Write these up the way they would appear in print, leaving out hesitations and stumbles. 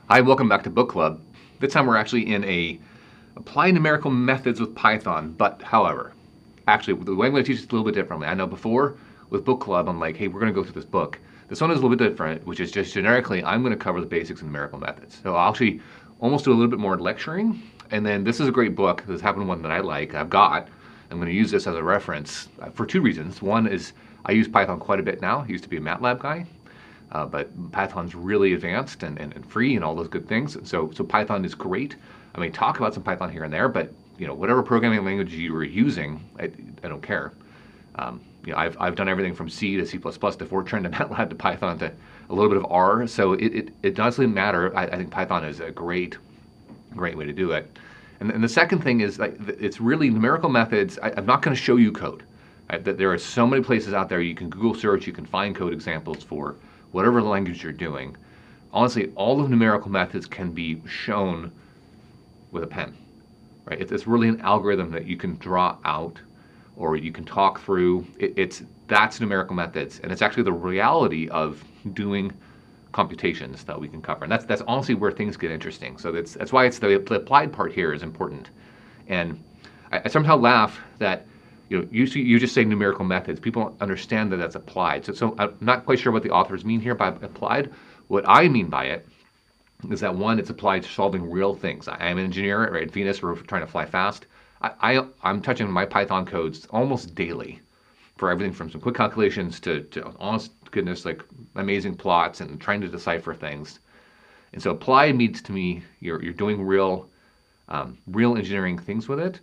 Hi, welcome back to Book Club. This time we're actually in a apply numerical methods with Python, but however, actually the way I'm going to teach it a little bit differently. I know before with Book Club, I'm like, hey, we're going to go through this book. This one is a little bit different, which is just generically, I'm going to cover the basics of numerical methods. So I'll actually almost do a little bit more lecturing. And then this is a great book. This happened one that I like, I've got. I'm going to use this as a reference for two reasons. One is I use Python quite a bit now. I used to be a MATLAB guy. But Python's really advanced and free and all those good things. So Python is great. I mean, talk about some Python here and there, but whatever programming language you were using, I don't care. I've done everything from C to C++ to Fortran to MATLAB to Python to a little bit of R. So it doesn't matter. I think Python is a great way to do it. And the second thing is like it's really numerical methods. I'm not going to show you code. There are so many places out there you can Google search, you can find code examples for whatever language you're doing. Honestly, all of numerical methods can be shown with a pen, right? It's really an algorithm that you can draw out or you can talk through. That's numerical methods, and it's actually the reality of doing computations that we can cover. And that's honestly where things get interesting. So that's why it's the applied part here is important. And I somehow laugh that you just say numerical methods. People don't understand that that's applied. So I'm not quite sure what the authors mean here by applied. What I mean by it is that one, it's applied to solving real things. I'm an engineer, right? At Venus, we're trying to fly fast. I'm touching my Python codes almost daily for everything from some quick calculations to honest goodness, like amazing plots and trying to decipher things. And so applied means to me, you're doing real engineering things with it,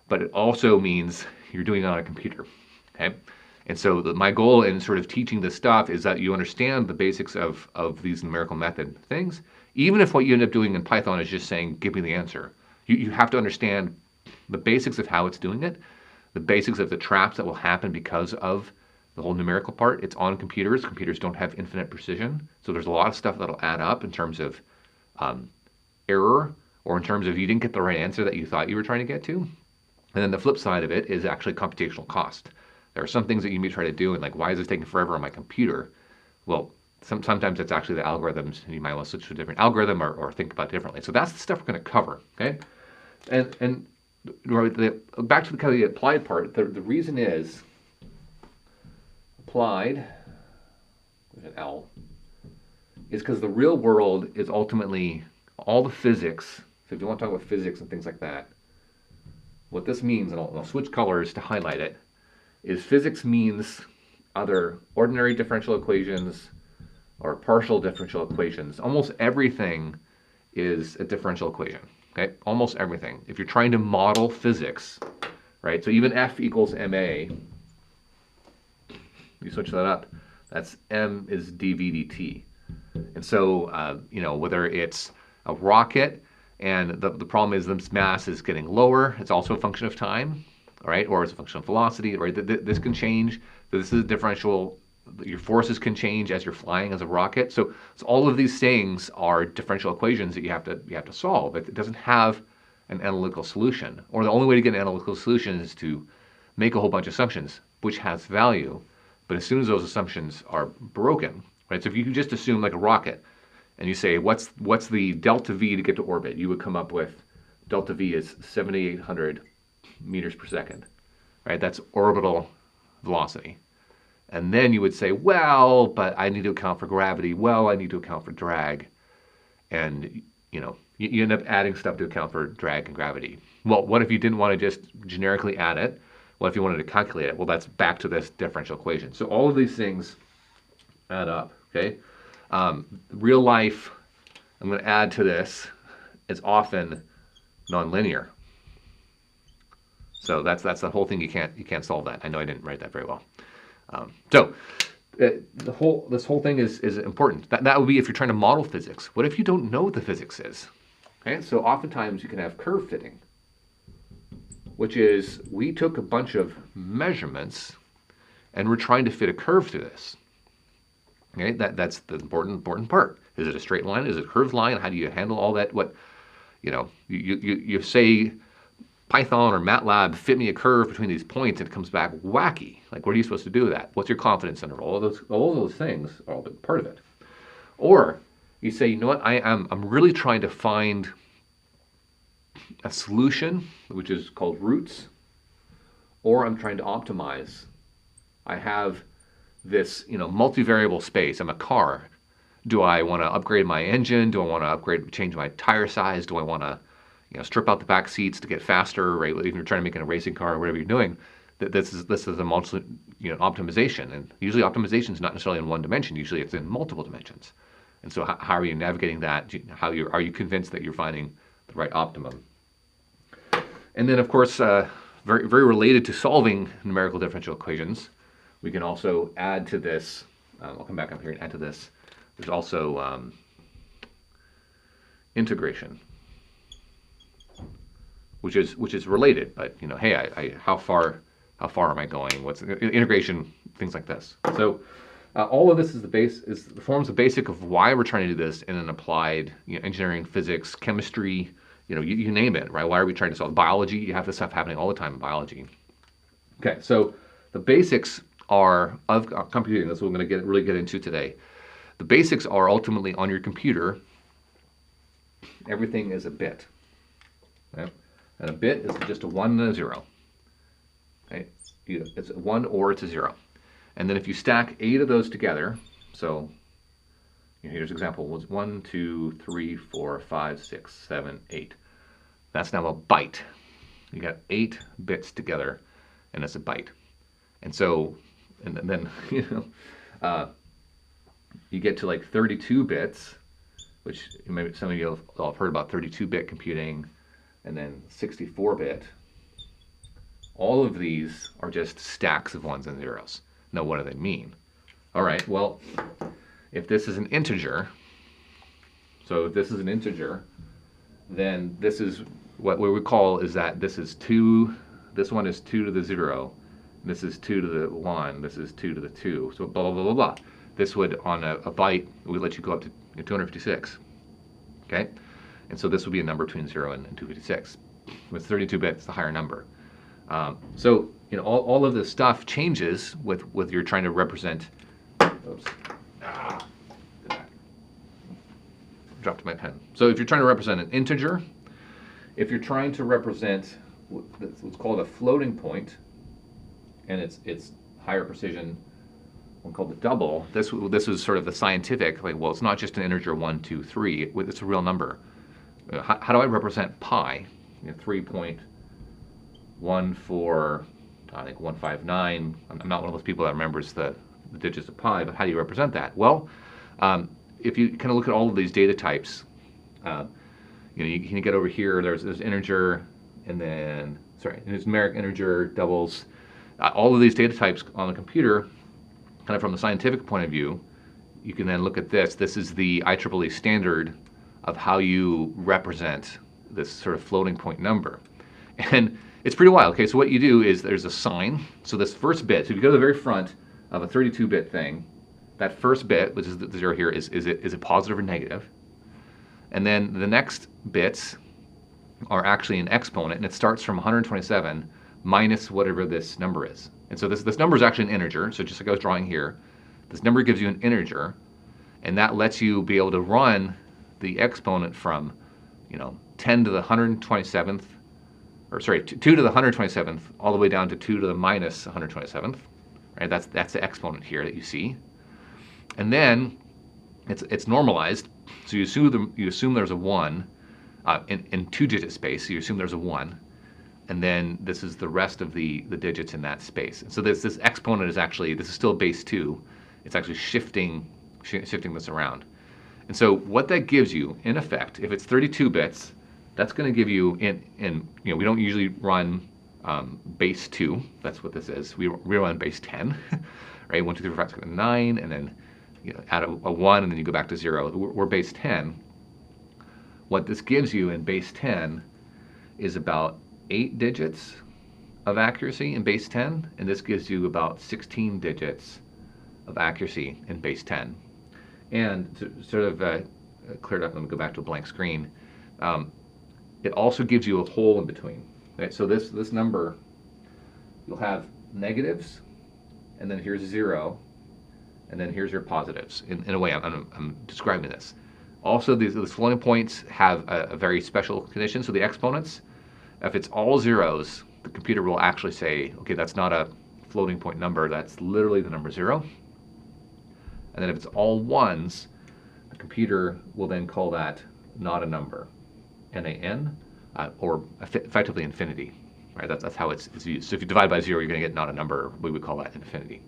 but it also means you're doing it on a computer, okay? And so my goal in sort of teaching this stuff is that you understand the basics of these numerical method things. Even if what you end up doing in Python is just saying, give me the answer, you have to understand the basics of how it's doing it, the basics of the traps that will happen because of the whole numerical part. It's on computers. Computers don't have infinite precision. So there's a lot of stuff that'll add up in terms of error or in terms of you didn't get the right answer that you thought you were trying to get to. And then the flip side of it is actually computational cost. There are some things that you may try to do and like, why is this taking forever on my computer? Well, sometimes it's actually the algorithms, and you might want to switch to a different algorithm or think about it differently. So that's the stuff we're going to cover, okay? And back to the kind of the applied part, the reason is applied, with an L, is because the real world is ultimately all the physics. So if you want to talk about physics and things like that, what this means, and I'll switch colors to highlight it, is physics means either ordinary differential equations or partial differential equations. Almost everything is a differential equation, okay? Almost everything. If you're trying to model physics, right? So even F equals ma, you switch that up, that's m is dv dt. And so, whether it's a rocket, and the problem is the mass is getting lower. It's also a function of time, all right? Or it's a function of velocity, right? This can change. This is a differential. Your forces can change as you're flying as a rocket. So all of these things are differential equations that you have to solve. It doesn't have an analytical solution. Or the only way to get an analytical solution is to make a whole bunch of assumptions, which has value. But as soon as those assumptions are broken, right? So if you can just assume like a rocket, and you say, what's the delta V to get to orbit? You would come up with delta V is 7,800 meters per second, right? That's orbital velocity. And then you would say, well, but I need to account for gravity. Well, I need to account for drag. And, you end up adding stuff to account for drag and gravity. Well, what if you didn't want to just generically add it? What if you wanted to calculate it? Well, that's back to this differential equation. So all of these things add up, okay? Real life, I'm going to add to this, is often nonlinear. So that's the whole thing. You can't solve that. I know I didn't write that very well. This whole thing is important. That would be if you're trying to model physics. What if you don't know what the physics is? Okay, so oftentimes you can have curve fitting, which is we took a bunch of measurements and we're trying to fit a curve through this. Okay, that's the important part. Is it a straight line? Is it a curved line? How do you handle all that? You say Python or MATLAB fit me a curve between these points and it comes back wacky. Like, what are you supposed to do with that? What's your confidence interval? All those things are all part of it. Or you say, you know what, I'm really trying to find a solution, which is called roots, or I'm trying to optimize. I have this, multivariable space. I'm a car. Do I want to upgrade my engine? Do I want to change my tire size? Do I want to, strip out the back seats to get faster? Right? If you're trying to make it a racing car or whatever you're doing, this is a multi, optimization. And usually optimization is not necessarily in one dimension. Usually it's in multiple dimensions. And so how are you navigating that? Are you convinced that you're finding the right optimum? And then, of course, very, very related to solving numerical differential equations, we can also add to this. I'll come back up here and add to this. There's also integration, which is related. But hey, how far am I going? What's integration? Things like this. So all of this forms the basic of why we're trying to do this in an applied engineering, physics, chemistry. You name it, right? Why are we trying to solve biology? You have this stuff happening all the time in biology. Okay, so the basics of computing. That's what we're going to really get into today. The basics are ultimately on your computer. Everything is a bit, right? And a bit is just a 1 and a 0. Okay? It's a 1 or it's a 0. And then if you stack 8 of those together, so here's an example. 1, 2, 3, 4, 5, 6, 7, 8. That's now a byte. You got 8 bits together, and it's a byte. And so, and then you get to like 32 bits, which maybe some of you have heard about 32-bit computing, and then 64-bit. All of these are just stacks of 1s and 0s. Now, what do they mean? All right, well, if this is an integer, so if this is an integer, then this is what we call is that this is 2, this one is 2 to the 0, this is 2 to the 1, this is 2 to the 2, so blah, blah, blah, blah, blah. This would, on a byte, would let you go up to 256, okay? And so this would be a number between 0 and 256. With 32 bits, the higher number. So, all of this stuff changes with you're trying to represent, oops, dropped my pen. So if you're trying to represent an integer, if you're trying to represent what's called a floating point, and it's higher precision, one called the double. This was sort of the scientific, like, well, it's not just an integer 1, 2, 3. It's a real number. How do I represent pi? 3.14, I think 159. I'm not one of those people that remembers the digits of pi, but how do you represent that? Well, if you kind of look at all of these data types, you can get over here. There's integer, and then there's numeric, integer, doubles. All of these data types on the computer, kind of from the scientific point of view, you can then look at this. This is the IEEE standard of how you represent this sort of floating point number. And it's pretty wild. Okay, so what you do is there's a sign. So this first bit, so if you go to the very front of a 32-bit thing, that first bit, which is the 0 here, is it positive or negative? And then the next bits are actually an exponent, and it starts from 127 minus whatever this number is. And so this number is actually an integer, so just like I was drawing here, this number gives you an integer, and that lets you be able to run the exponent from 10 to the 127th, or sorry, 2 to the 127th, all the way down to 2 to the minus 127th. Right? That's the exponent here that you see. And then it's normalized, so you assume there's a 1 in 2-digit space, so you assume there's a 1. And then this is the rest of the digits in that space. And so this exponent is actually, this is still base 2. It's actually shifting this around. And so what that gives you, in effect, if it's 32 bits, that's going to give you, we don't usually run base 2. That's what this is. We run base 10, right? 1, 2, 3, 4, 5, 6, 7, 9, and then add a 1, and then you go back to 0. We're base 10. What this gives you in base 10 is about 8 digits of accuracy in base 10, and this gives you about 16 digits of accuracy in base 10. And to sort of clear it up, let me go back to a blank screen. It also gives you a hole in between. Right? So this number, you'll have negatives, and then here's 0, and then here's your positives. In a way, I'm describing this. Also, these floating points have a very special condition. So the exponents, if it's all zeros, the computer will actually say, okay, that's not a floating point number, that's literally the number 0. And then if it's all ones, the computer will then call that not a number, NaN, or effectively infinity. Right? That's how it's used. So if you divide by 0, you're going to get not a number. We would call that infinity.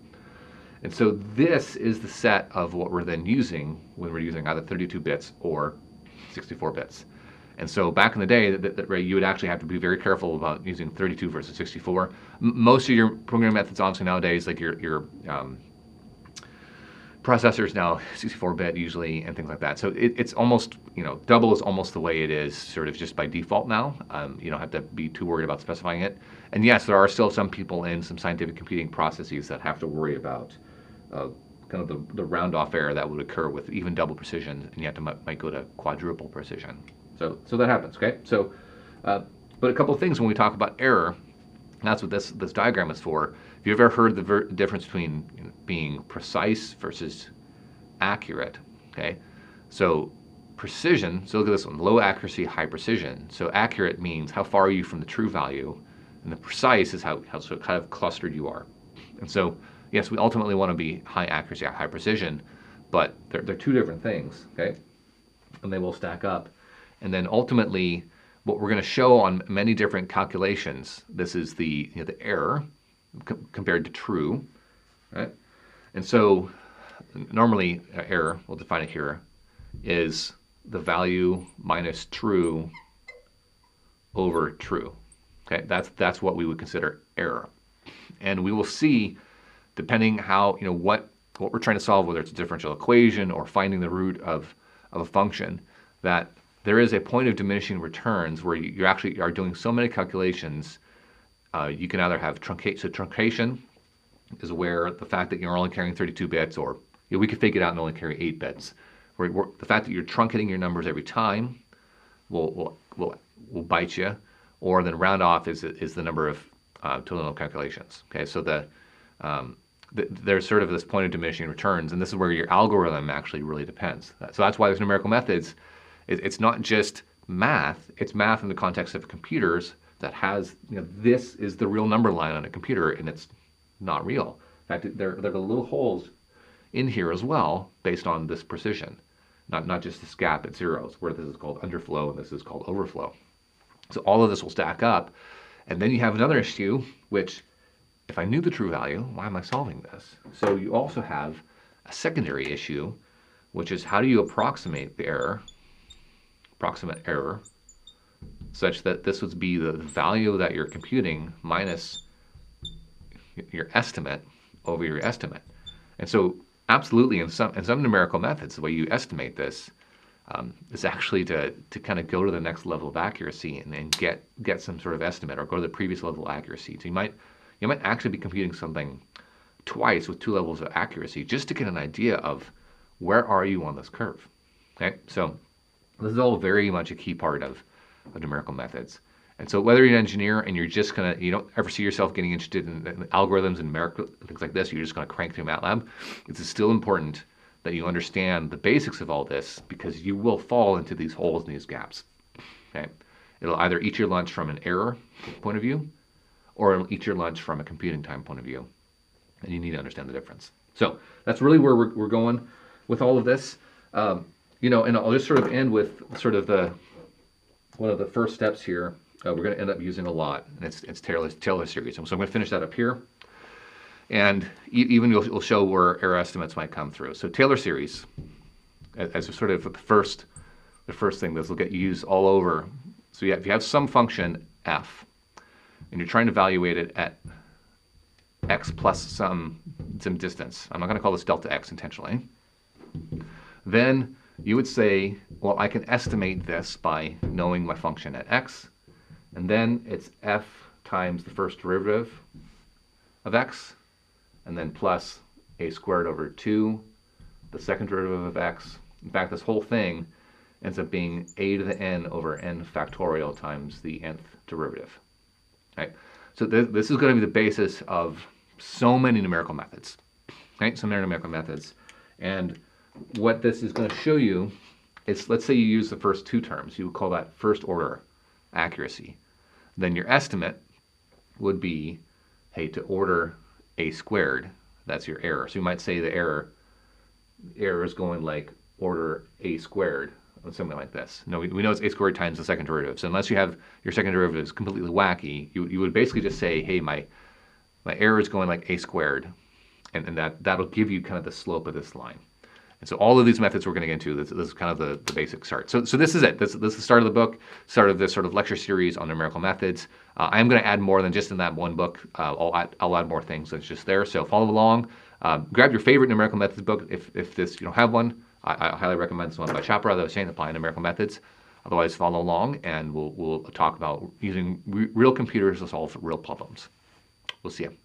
And so this is the set of what we're then using when we're using either 32 bits or 64 bits. And so back in the day, you would actually have to be very careful about using 32 versus 64. Most of your programming methods, honestly, nowadays, like your processors now 64-bit usually and things like that. So it's almost, double is almost the way it is sort of just by default now. You don't have to be too worried about specifying it. And yes, there are still some people in some scientific computing processes that have to worry about kind of the round-off error that would occur with even double precision, and you have to might go to quadruple precision. So that happens, okay? So, but a couple of things when we talk about error, that's what this diagram is for. Have you ever heard the difference between being precise versus accurate? Okay, so precision. So look at this one: low accuracy, high precision. So accurate means how far are you from the true value, and the precise is how sort of kind of clustered you are. And so yes, we ultimately want to be high accuracy or high precision, but they're two different things. Okay, and they will stack up. And then ultimately, what we're going to show on many different calculations, this is the error compared to true, right? And so normally error, we'll define it here, is the value minus true over true. Okay, that's what we would consider error. And we will see, depending how what we're trying to solve, whether it's a differential equation or finding the root of a function, that there is a point of diminishing returns where you actually are doing so many calculations. You can either have truncate. So truncation is where the fact that you're only carrying 32 bits, or we could fake it out and only carry 8 bits. Where the fact that you're truncating your numbers every time will bite you, or then round off is the number of total calculations. Okay, so there's sort of this point of diminishing returns, and this is where your algorithm actually really depends. So that's why there's numerical methods. It's not just math, it's math in the context of computers that has, this is the real number line on a computer, and it's not real. In fact, there are little holes in here as well based on this precision, not just this gap at zeros, where this is called underflow and this is called overflow. So all of this will stack up, and then you have another issue, which if I knew the true value, why am I solving this? So you also have a secondary issue, which is how do you approximate the error, such that this would be the value that you're computing minus your estimate over your estimate. And so absolutely in some numerical methods, the way you estimate this is actually to kind of go to the next level of accuracy and get some sort of estimate, or go to the previous level of accuracy. So you might actually be computing something twice with 2 levels of accuracy just to get an idea of where are you on this curve. Okay, so this is all very much a key part of numerical methods. And so whether you're an engineer and you don't ever see yourself getting interested in algorithms and numerical things like this, you're just going to crank through MATLAB, it's still important that you understand the basics of all this, because you will fall into these holes and these gaps. Okay, it'll either eat your lunch from an error point of view, or it'll eat your lunch from a computing time point of view, and you need to understand the difference. So that's really where we're going with all of this. And I'll just sort of end with sort of one of the first steps here. We're going to end up using a lot, and it's Taylor series. So I'm going to finish that up here, and even we'll show where error estimates might come through. So Taylor series, as sort of the first thing, this will get used all over. So if you have some function f, and you're trying to evaluate it at x plus some distance, I'm not going to call this delta x intentionally, then you would say, well, I can estimate this by knowing my function at x, and then it's f times the first derivative of x, and then plus a squared over 2, the second derivative of x. In fact, this whole thing ends up being a to the n over n factorial times the nth derivative. Right? So this is going to be the basis of so many numerical methods. Right? So many numerical methods. And what this is going to show you It's, let's say you use the first two terms. You would call that first order accuracy. Then your estimate would be, hey, to order a squared, that's your error. So you might say the error is going like order a squared, or something like this. No, we know it's a squared times the second derivative. So unless you have your second derivative is completely wacky, you would basically just say, hey, my error is going like a squared, and that'll give you kind of the slope of this line. And so all of these methods we're going to get into, this is kind of the basic start. So this is it. This is the start of the book, start of this sort of lecture series on numerical methods. I am going to add more than just in that one book. I'll add more things that's just there. So follow along. Grab your favorite numerical methods book if this you don't have one. I highly recommend this one by Chopra that was saying applying numerical methods. Otherwise, follow along, and we'll talk about using real computers to solve real problems. We'll see you.